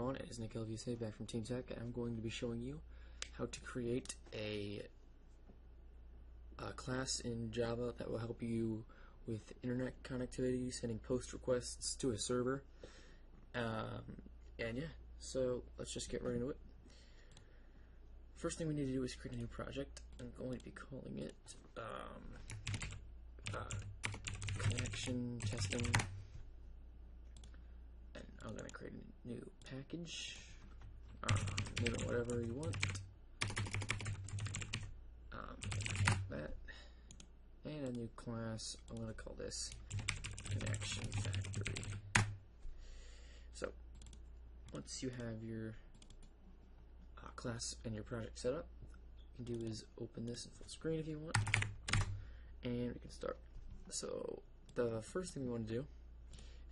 on? It is Nick LVSA back from Team Tech, and I'm going to be showing you how to create a class in Java that will help you with internet connectivity, sending post requests to a server. And yeah, so let's just get right into it. First thing we need to do is create a new project. I'm going to be calling it connection testing. I'm going to create a new package, name it whatever you want, that, and a new class. I'm going to call this connection factory. So once you have your class and your project set up, what you can do is open this in full screen if you want, and we can start. So the first thing we want to do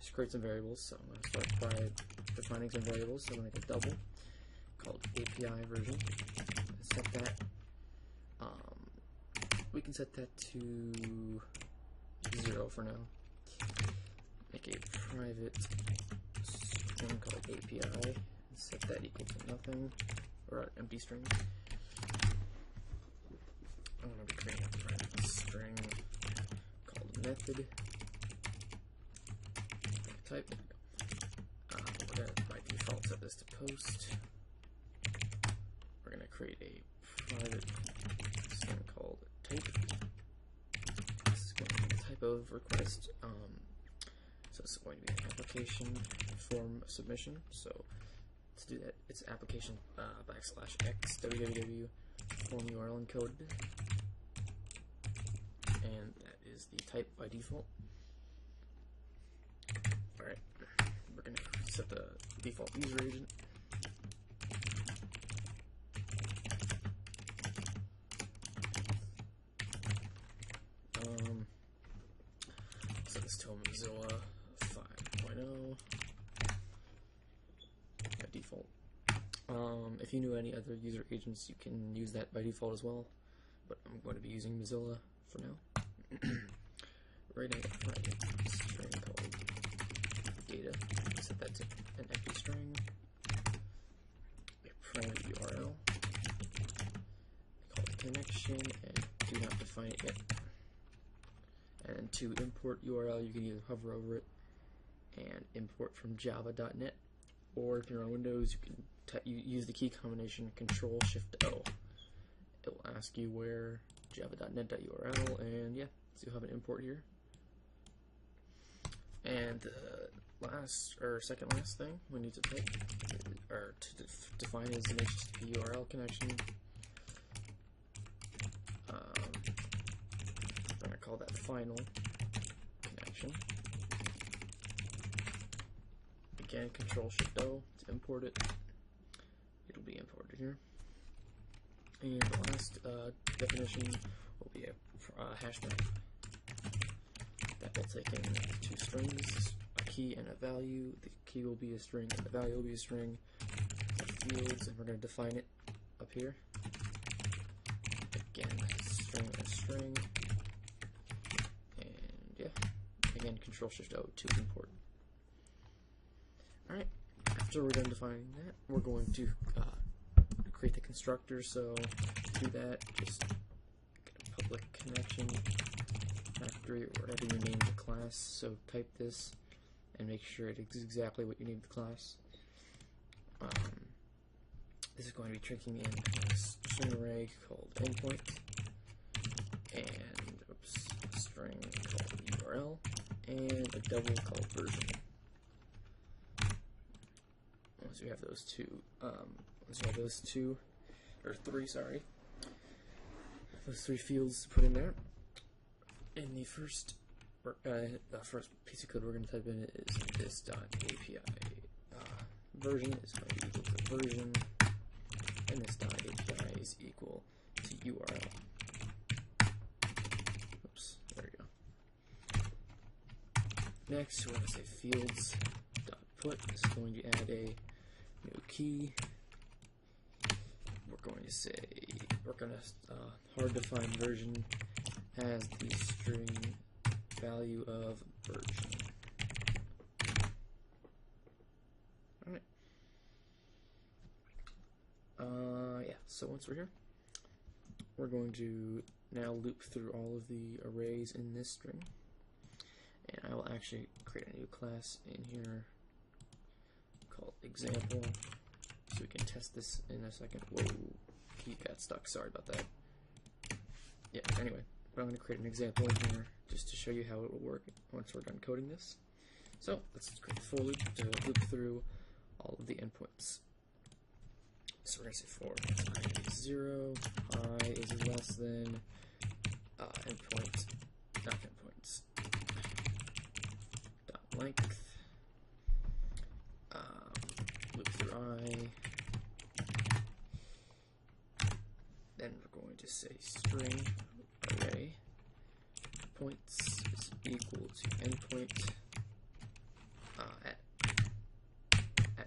is create some variables. So I'm going to start by defining some variables. So I'm going to make a double called API version. Set that. We can set that to 0 for now. Make a private string called API. Set that equal to nothing, or an empty string. I'm going to be creating a private string called method. Type. We're going to by default set this to post. We're going to create a private string called type. This is going to be the type of request. So it's going to be an application form submission. So to do that, it's application \x www form URL encoded, and that is the type by default. Alright, we're going to set the default user agent. Set this to Mozilla 5.0 by default. If you knew any other user agents, you can use that by default as well, but I'm going to be using Mozilla for now. Writing a private string called data. Set that to an empty string. A private URL. Call it connection and do not define it yet. And to import URL, you can either hover over it and import from java.net, or if you're on Windows, you can use the key combination Control-Shift-O. It will ask you where java.net.url, and yeah, so you'll have an import here. And the second last thing we need to type, or to define, is an HTTP URL connection. I'm going to call that final connection. Again, Control-Shift-O to import it. It'll be imported here. And the last definition will be a hash map that will take in two strings, a key and a value. The key will be a string and the value will be a string. Fields, and we're going to define it up here. Again, string and a string. And yeah, again, Control-Shift-O to import. Alright, after we're done defining that, we're going to create the constructor. So to do that, just get a public connection factory, or whatever you name the class. So type this and make sure it is exactly what you named the class. This is going to be taking in a string array called endpoint, and a string called URL, and a double called version. Once you have those three fields to put in there. In the first piece of code we're going to type in is this.api version is going to be equal to version, and this.api is equal to URL. Oops, there we go. Next, we're going to say fields.put is going to add a new key. We're going to say, hard define version has the string value of version. Alright. So once we're here, we're going to now loop through all of the arrays in this string, and I will actually create a new class in here called example, so we can test this in a second. Whoa, key got stuck, sorry about that. Yeah, anyway, but I'm going to create an example in here just to show you how it will work once we're done coding this. So let's create a for loop to loop through all of the endpoints. So we're going to say for I is 0, I is less than endpoint, not endpoints, dot length, loop through I, then we're going to say string array points is equal to endpoint at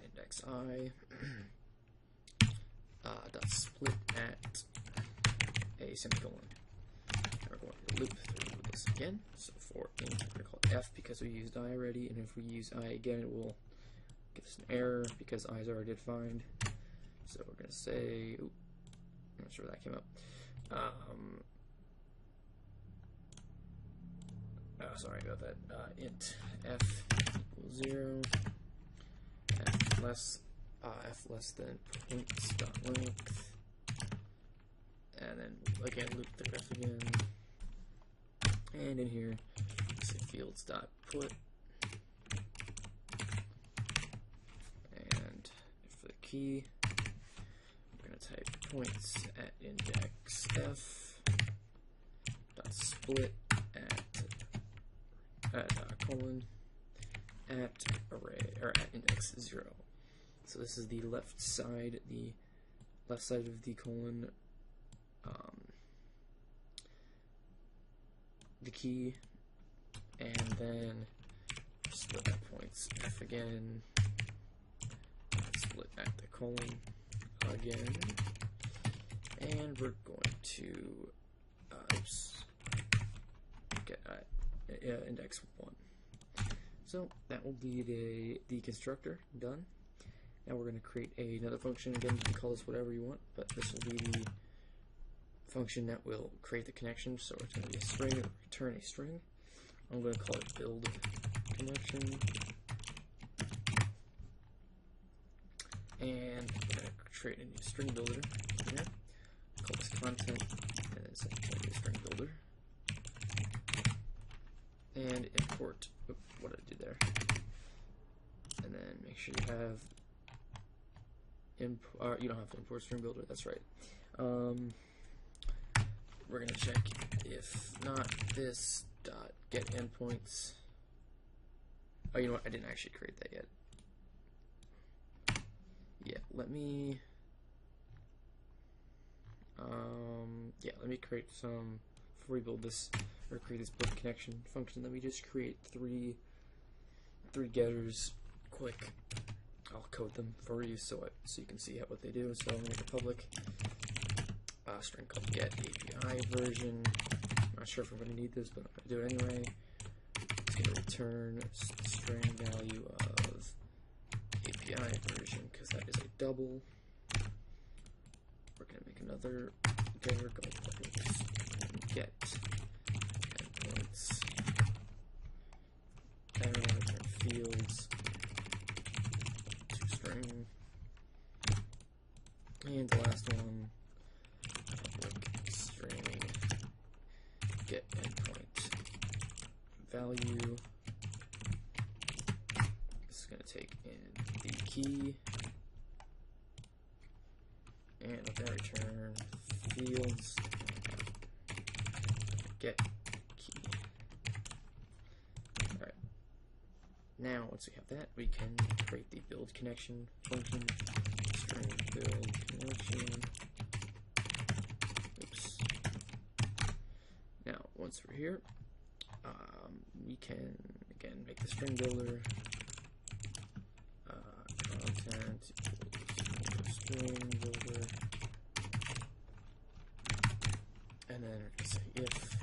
index I dot split at a semicolon. And we're going to loop through this again. So for int, we're going to call it f because we used I already, and if we use I again, it will give us an error because I is already defined. So we're going to say, ooh, I'm not sure where that came up. Sorry about that. Int f equals 0, f less than points dot length, and then again loop through f again, and in here say fields dot put, and for the key we're going to type points at index f dot split at colon at array or at index 0. So this is the left side of the colon, the key, and then split at points f again, split at the colon again, and we're going to get index 1. So that will be the constructor done. Now we're going to create another function. Again, you can call this whatever you want, but this will be the function that will create the connection. So it's going to be a string, it'll return a string. I'm going to call it build connection. And we're going to create a new string builder here. Call this content, and then set it to a string builder. And import, what did I do there? And then make sure you have you don't have to import string builder, that's right. We're going to check if not this dot get endpoints. Oh, you know what? I didn't actually create that yet. Yeah, let me create some before we build this or create this build connection function. Let me just create three getters quick. I'll code them for you so you can see what they do. So I'm going to make a public string called get API version. I'm not sure if we're going to need this, but I'm going to do it anyway. It's going to return string value of API version because that is a double. We're going to make another getter called get endpoints, and we're going to return fields to string, and the last one, public string get endpoint value. This is going to take in the key, and with that return fields get key. Alright. Now once we have that, we can create the build connection function. String build connection. Oops. Now once we're here, we can again make the string builder content equals string builder, and then we're going to say if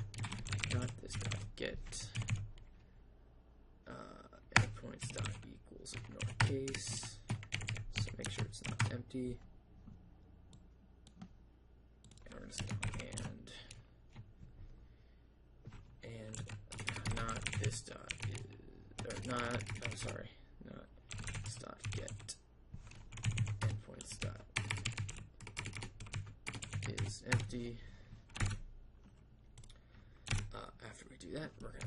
not this dot get endpoints dot equals ignore case, so make sure it's not empty, sorry, not dot get endpoints dot is empty. After we do that, we're going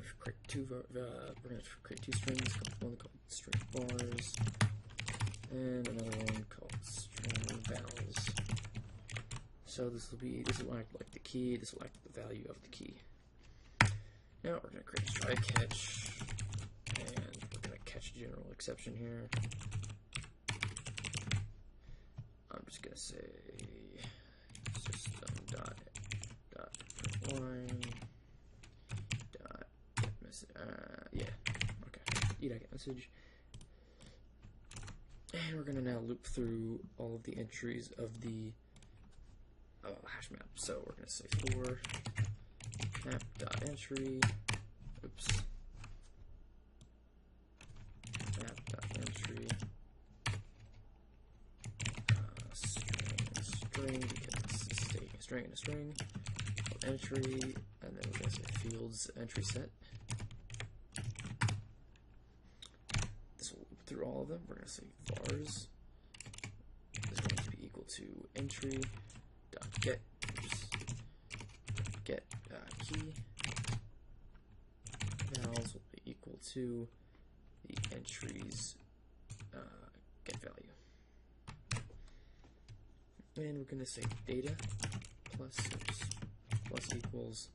to create two strings, one called string bars and another one called string vowels. So this will act like the key, this will act like the value of the key. Now we're going to create a try catch, and we're going to catch general exception here. I'm just going to say system dot line dot get message. Get message. And we're going to now loop through all of the entries of the hash map. So we're going to say for map.entry, map.entry, string, because it's taking a string and a string, entry, and then we're going to say fields entry set. This will loop through all of them. We're going to say vars is going to be equal to entry dot get key. Vowels will be equal to the entry's get value. And we're going to say data plus equals.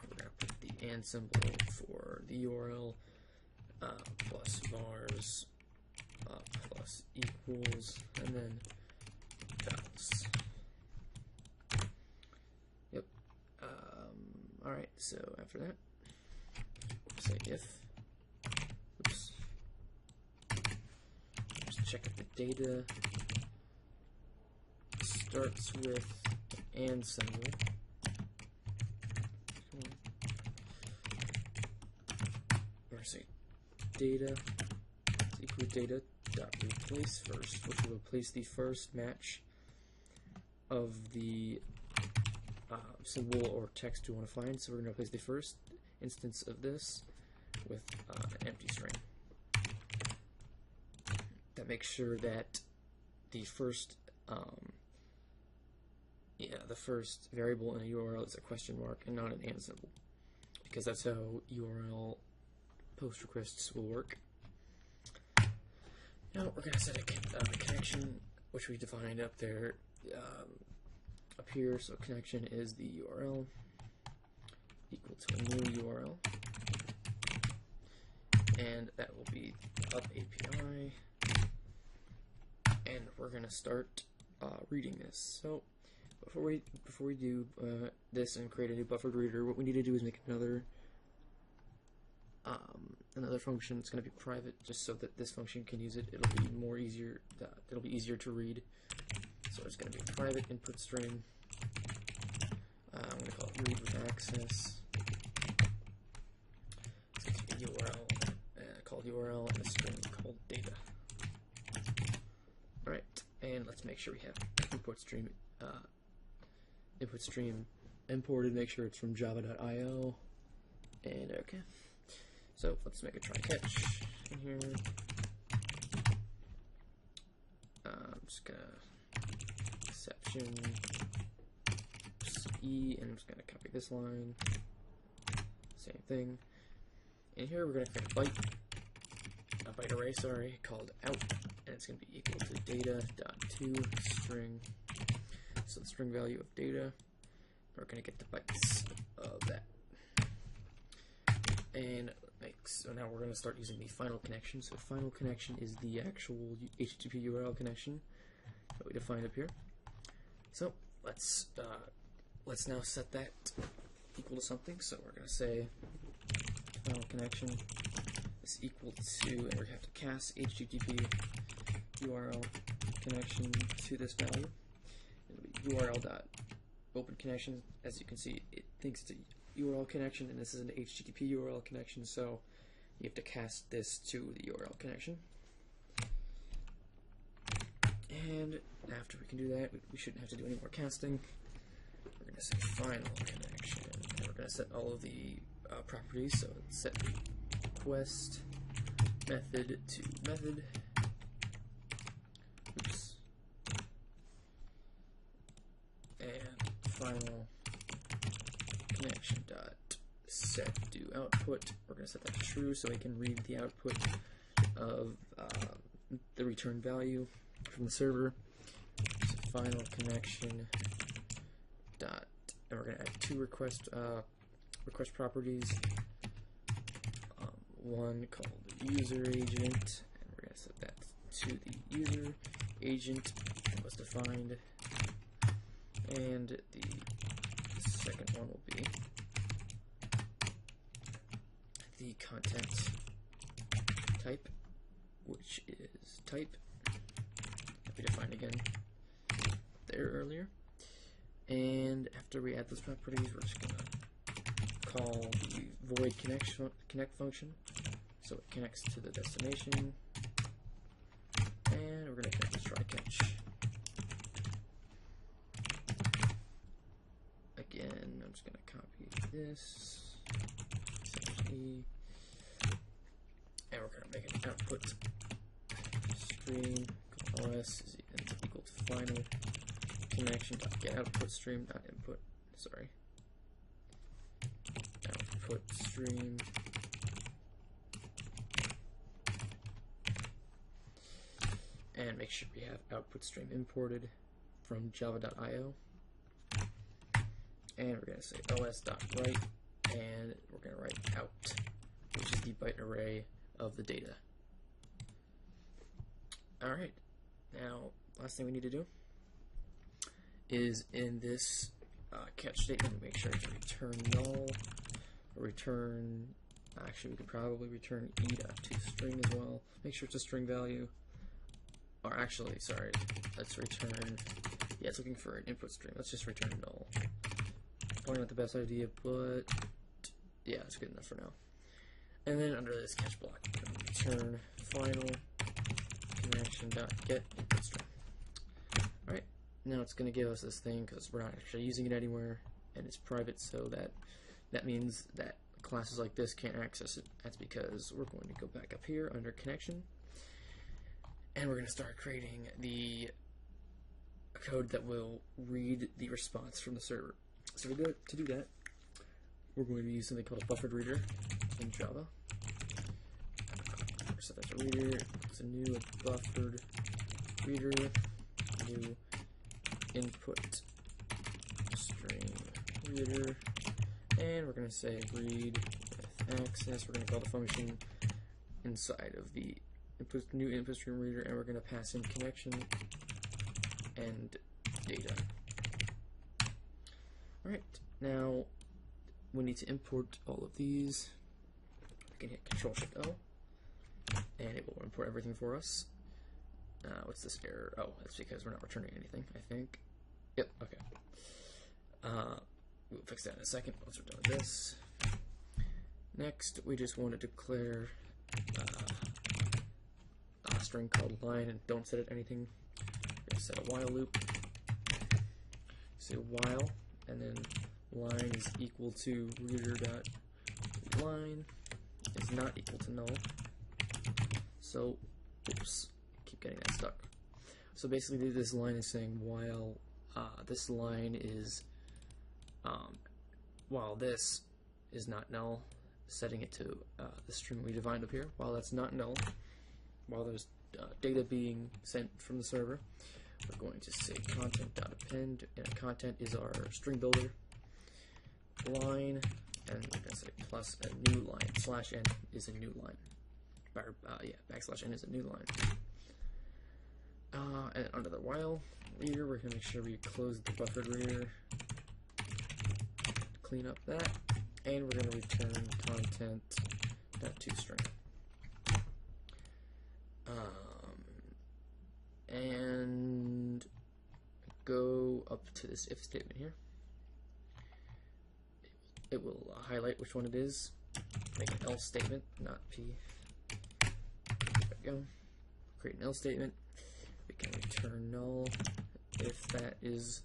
We're going to put the and symbol for the URL plus vars plus equals, and then vowels. Yep. Alright, so after that, say if. Just check if the data starts with an and symbol. We're going to say data is equal to data dot replace first, which will replace the first match of the symbol or text we want to find. So we're going to replace the first instance of this with an empty string. That makes sure that the first the first variable in a URL is a question mark and not an and symbol, because that's how URL post requests will work. Now we're going to set a connection, which we defined up there, up here. So connection is the URL equal to a new URL, and that will be up API, and we're going to start reading this. So before we do this and create a new buffered reader, what we need to do is make another function. It's going to be private, just so that this function can use it. It'll be easier to read. So it's going to be a private input string. I'm going to call it read with access. It's going to be URL called URL and a string called data. All right, and let's make sure we have input stream imported. Make sure it's from java.io, and okay. So let's make a try catch in here. I'm just gonna exception E, and I'm just gonna copy this line. Same thing. In here we're gonna create a byte array, sorry, called out, and it's gonna be equal to data.toString. So the string value of data. We're gonna get the bytes of that. And so now we're going to start using the final connection. So final connection is the actual HTTP URL connection that we defined up here. So let's now set that equal to something. So we're going to say final connection is equal to, and we have to cast HTTP URL connection to this value. It'll be URL.open connection. As you can see, it thinks it's a URL connection, and this is an HTTP URL connection, so you have to cast this to the URL connection. And after we can do that, we shouldn't have to do any more casting. We're going to say final connection, and we're going to set all of the properties. So set request method to method. Oops. And final connection dot set do output. We're going to set that to true so we can read the output of the return value from the server. So final connection dot, and we're going to add two request properties. One called user agent, and we're going to set that to the user agent that was defined, and the second one will be the content type, which is type that we defined again there earlier. And after we add those properties, we're just going to call the void connect function, so it connects to the destination, and we're going to connect this try catch. Again, I'm just going to copy this, E, and we're going to make an output stream os is equal to final connection dot get output stream dot input. Sorry, output stream and make sure we have output stream imported from java.io, and we're going to say os.write, and we're going to write out, which is the byte array of the data. Alright, now last thing we need to do is in this catch statement, make sure to return null, or return, actually we could probably return e.toString as well. Make sure it's a string value, or actually, sorry, let's return, yeah, it's looking for an input stream. Let's just return null. Probably not the best idea, but yeah, it's good enough for now. And then under this catch block, return final connection.get input string. Alright, now it's going to give us this thing because we're not actually using it anywhere, and it's private, so that means that classes like this can't access it. That's because we're going to go back up here under connection, and we're going to start creating the code that will read the response from the server. So to do that, we're going to use something called a buffered reader in Java. Set that to reader. It's a new buffered reader, new input string reader, and we're going to say read with access. We're going to call the function inside of the new input stream reader, and we're going to pass in connection and data. Alright, now we need to import all of these. We can hit Control-Shift-O, and it will import everything for us. What's this error? Oh, that's because we're not returning anything, I think. Yep, okay. We'll fix that in a second once we're done with this. Next, we just want to declare a string called line, and don't set it anything. We're going to set a while loop. Say while, and then line is equal to reader.line is not equal to null. So, oops, keep getting that stuck. So basically this line is saying while this line is, while this is not null, setting it to the string we defined up here. While that's not null, while there's data being sent from the server, we're going to say content.append, and content is our string builder line, and we're going to say plus a new line, slash n is a new line. Backslash n is a new line. And under the while reader, we're going to make sure we close the buffered reader, clean up that, and we're going to return content.toString. And go up to this if statement here. It will highlight which one it is, make an else statement, not P. There we go. Create an else statement. We can return null if that is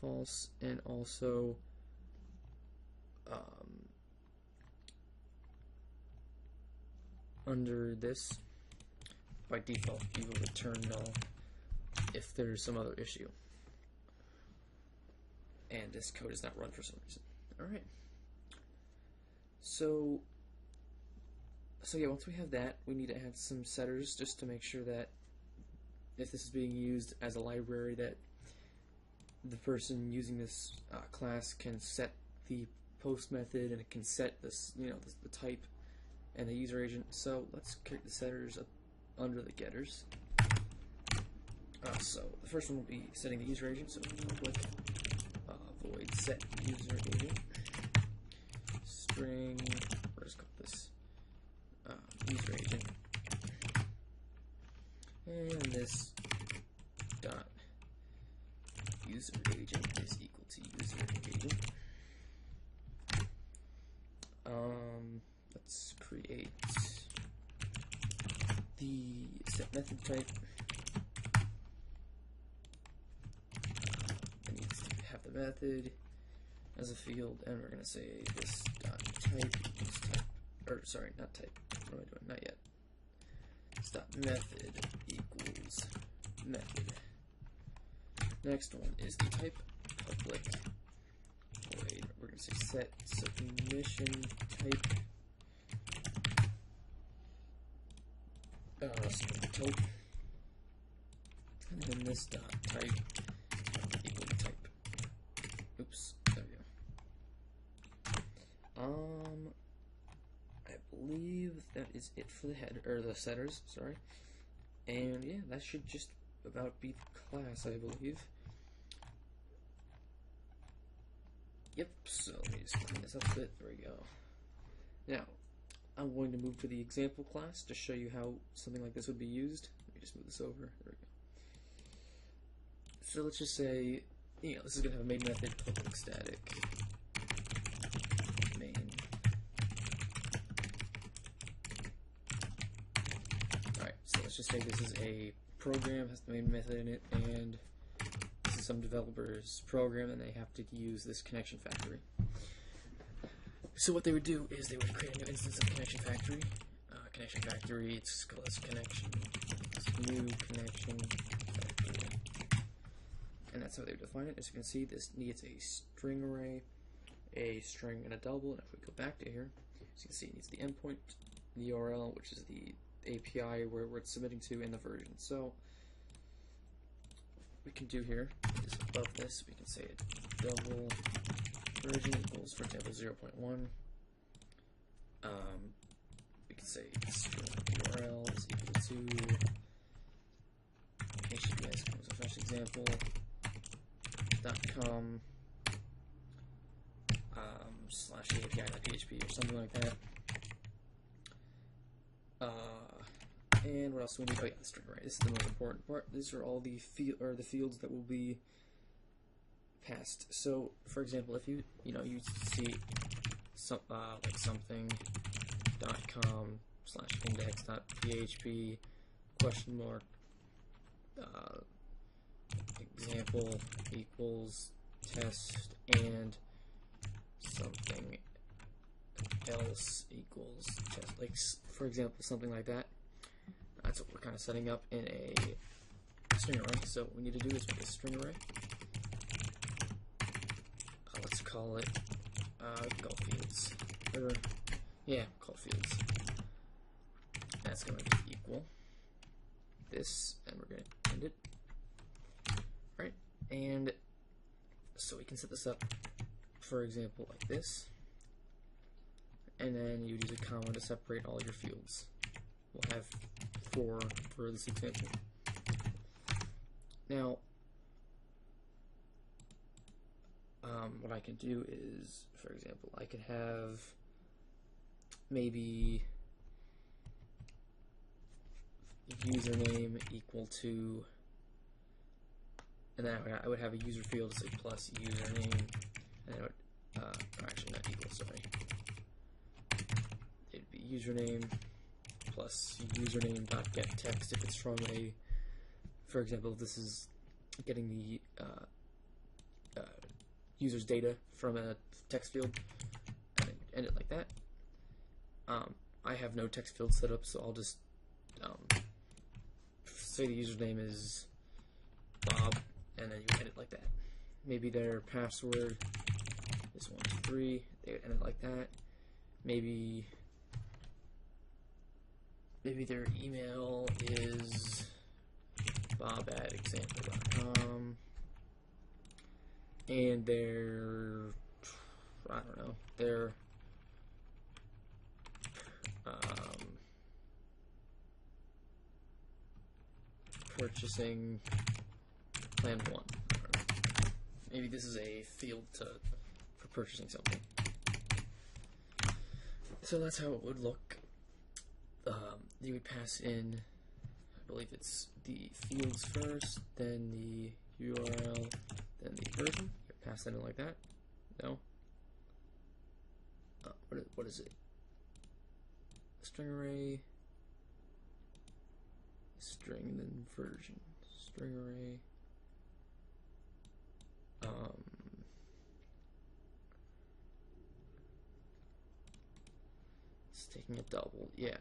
false, and also under this, by default, you will return null if there's some other issue. And this code is not run for some reason. Alright. So yeah, once we have that, we need to add some setters just to make sure that if this is being used as a library, that the person using this class can set the post method, and it can set this, the type and the user agent. So let's create the setters up under the getters. So the first one will be setting the user agent. So public void set user agent string. We'll just call this user agent, and this dot user agent is equal to user agent. Let's create the set method type. It needs to have the method as a field, and we're going to say this dot type equals type, or sorry, not type. What am I doing? Not yet. This dot method equals method. Next one is the type public void. We're going to say set submission type. Type, and then this dot type equal to type. Oops, there we go. I believe that is it for the head, or the setters, sorry. And yeah, that should just about be the class, I believe. Yep, so let me just clean this up a bit. There we go. Now, I'm going to move to the example class to show you how something like this would be used. Let me just move this over. There we go. So let's just say, this is going to have a main method, public static main. Alright, so let's just say this is a program, has the main method in it, and this is some developer's program, and they have to use this connection factory. So what they would do is they would create a new instance of connection factory. Connection factory, it's called this connection, new connection factory. And that's how they would define it. As you can see, this needs a string array, a string, and a double. And if we go back to here, as you can see, it needs the endpoint, the URL, which is the API where it's submitting to, and the version. So we can do here, just above this, we can say a double version equals, for example, 0.1. We can say string URL is equal to HTTPS comes a fresh example .com / API.php or something like that. And what else do we need? Oh yeah, the string array. This is the most important part. These are all the fields that will be passed. So, for example, if you see some like something .com / index.php question mark example equals test and something else equals test, like for example something like that. That's what we're kind of setting up in a string array. So what we need to do is make a string array. Let's call it call fields, or yeah, call fields. That's going to be equal this, and we're going to end it. Right, and so we can set this up, for example, like this, and then you use a comma to separate all your fields. We'll have 4 for this example. Now, what I can do is, for example, I could have maybe username equal to, and then I would have a user field to say plus username, and it would, actually not equal, sorry. It'd be username plus username.getText if it's from a, for example, if this is getting the user's data from a text field, and end it like that. I have no text field set up, so I'll just say the username is Bob, and then you edit like that. Maybe their password is 123. They would edit like that. Maybe their email is bob@example.com, and their, I don't know, their purchasing plan 1. Maybe this is a field for purchasing something. So that's how it would look. You would pass in, I believe it's the fields first, then the URL, then the version. You pass that in like that. No. What is it? String array. String, then version. String array. It's taking a double. Yeah.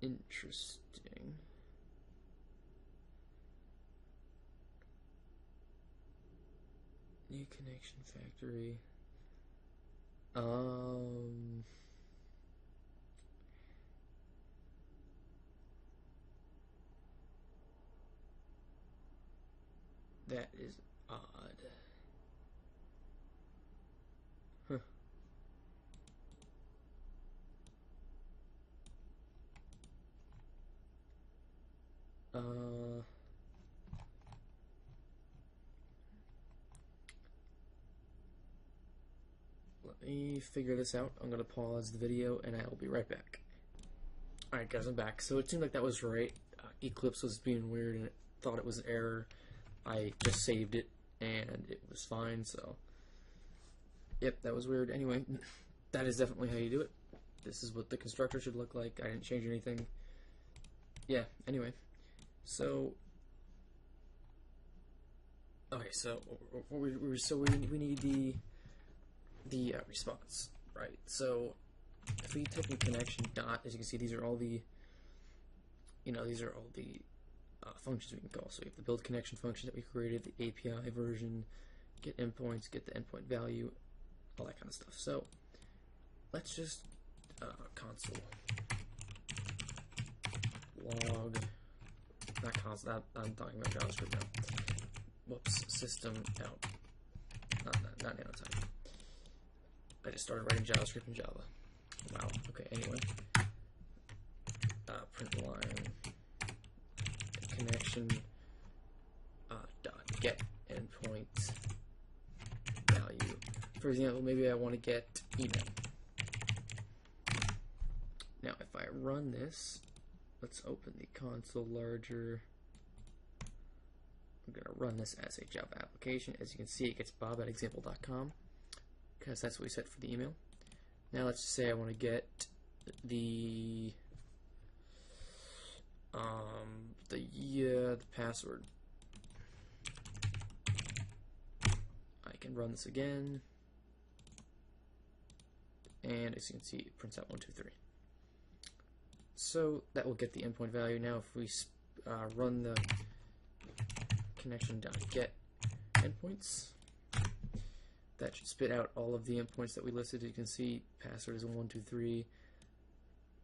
Interesting. New connection factory. That is odd. Huh. Let me figure this out. I'm gonna pause the video and I will be right back. Alright guys, I'm back. So it seemed like that was right. Eclipse was being weird and it thought it was an error. I just saved it and it was fine, so yep, that was weird. Anyway, that is definitely how you do it. This is what the constructor should look like. I didn't change anything. Yeah, anyway. So okay, so we need the response, right? So if we type in connection dot, as you can see, these are all the functions we can call. So we have the build connection function that we created, the API version, get endpoints, get the endpoint value, all that kind of stuff. So let's just console log, not console, I'm talking about JavaScript now. Whoops, system out, not nanotype. I just started writing JavaScript in Java. Wow, okay, anyway. Print line connection dot get endpoint value. For example, maybe I want to get email. Now if I run this, let's open the console larger. I'm going to run this as a Java application. As you can see, it gets bob@example.com because that's what we set for the email. Now let's just say I want to get the password. I can run this again, and as you can see, it prints out 123. So that will get the endpoint value. Now if we run the connection.get endpoints, that should spit out all of the endpoints that we listed. You can see password is 123,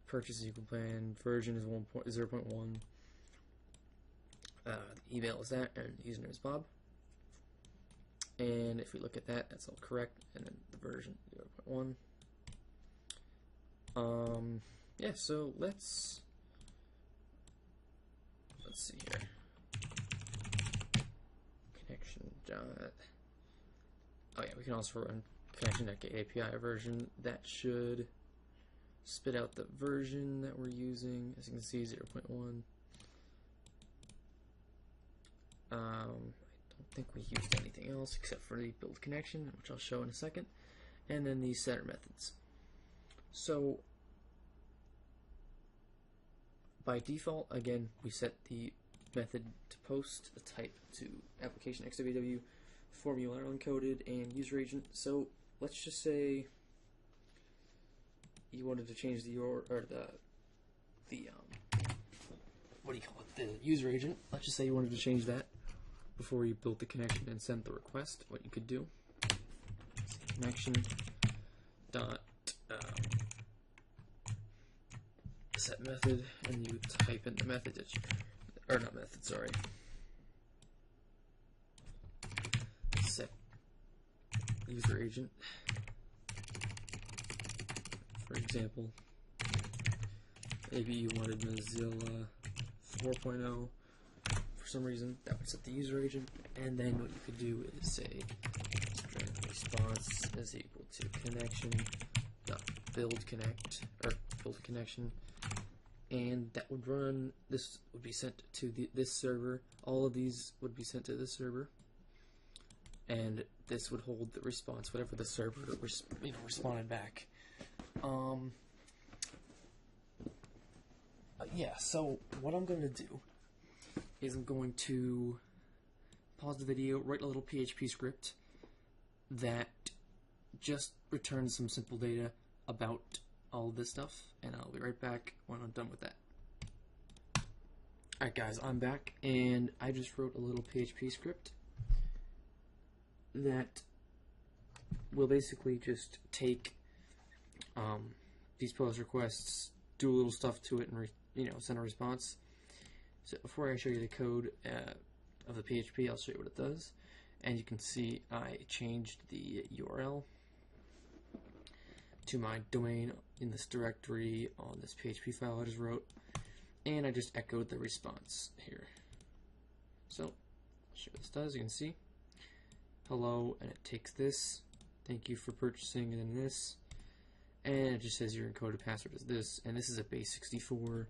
purchase is equal plan, version is 0.1, the email is that, and username is Bob. And if we look at that, that's all correct, and then the version 0.1. Yeah, so let's see here. Connection dot. Oh yeah, we can also run connection.get API version. That should spit out the version that we're using. As you can see, 0.1. I don't think we used anything else except for the build connection, which I'll show in a second, and then the setter methods. So by default, again, we set the method to post, the type to application XWW, formula uncoded, and user agent. So let's just say you wanted to change the what do you call it, the user agent. Let's just say you wanted to change that before you built the connection and sent the request. What you could do, connection dot set method, and you type in the method that you, or not method, sorry, set user agent. For example, maybe you wanted Mozilla 4.0 for some reason. That would set the user agent, and then what you could do is say string response is equal to connection dot build connect, or build connection, and that would run. This would be sent to this server. All of these would be sent to this server, and this would hold the response, whatever the server responded back. Yeah, so what I'm going to do is I'm going to pause the video, write a little PHP script that just returns some simple data about all this stuff, and I'll be right back when I'm done with that. Alright guys, I'm back, and I just wrote a little PHP script that will basically just take these post requests, do a little stuff to it, and send a response. So before I show you the code of the PHP, I'll show you what it does. And you can see I changed the URL to my domain in this directory on this PHP file I just wrote, and I just echoed the response here. So I'll show you what this does. You can see hello, and it takes this, thank you for purchasing, and then this, and it just says your encoded password is this, and this is a base 64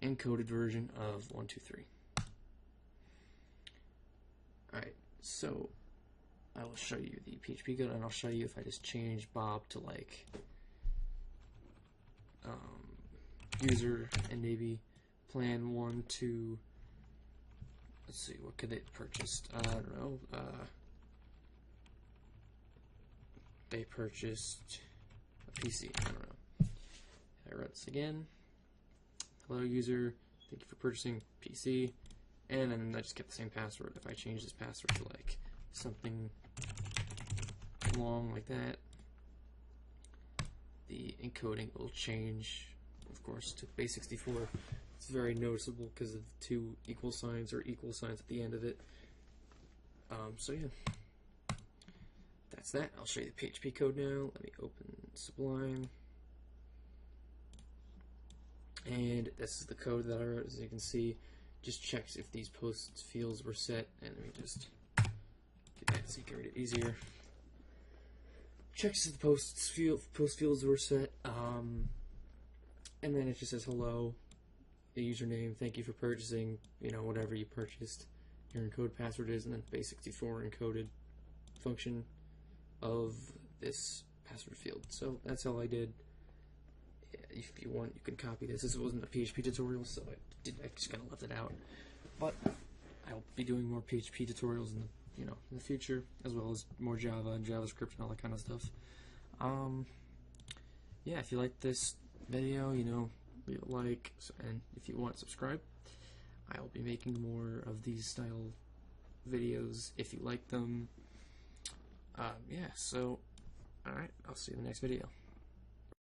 encoded version of 123. Alright, so I will show you the PHP code, and I'll show you if I just change Bob to like user, and maybe plan 1 to, let's see, what could they have purchased? I don't know. They purchased a PC. I don't know. I write this again. Hello user, thank you for purchasing PC, and then I just kept the same password. If I change this password to like something long like that, the encoding will change, of course, to base 64. It's very noticeable because of the two equal signs or equal signs at the end of it. So yeah, that's that. I'll show you the PHP code now. Let me open Sublime. And this is the code that I wrote. As you can see, just checks if these post fields were set, and let me just get that so you can read it easier. Checks if the post fields were set, and then it just says hello, the username, thank you for purchasing, whatever you purchased, your encoded password is, and then base 64 encoded function of this password field. So that's all I did. If you want, you can copy this. This wasn't a PHP tutorial, so I just kind of left it out. But I'll be doing more PHP tutorials in the future, as well as more Java and JavaScript and all that kind of stuff. Yeah, if you like this video, leave a like, and if you want, subscribe. I'll be making more of these style videos if you like them. Yeah, so alright, I'll see you in the next video.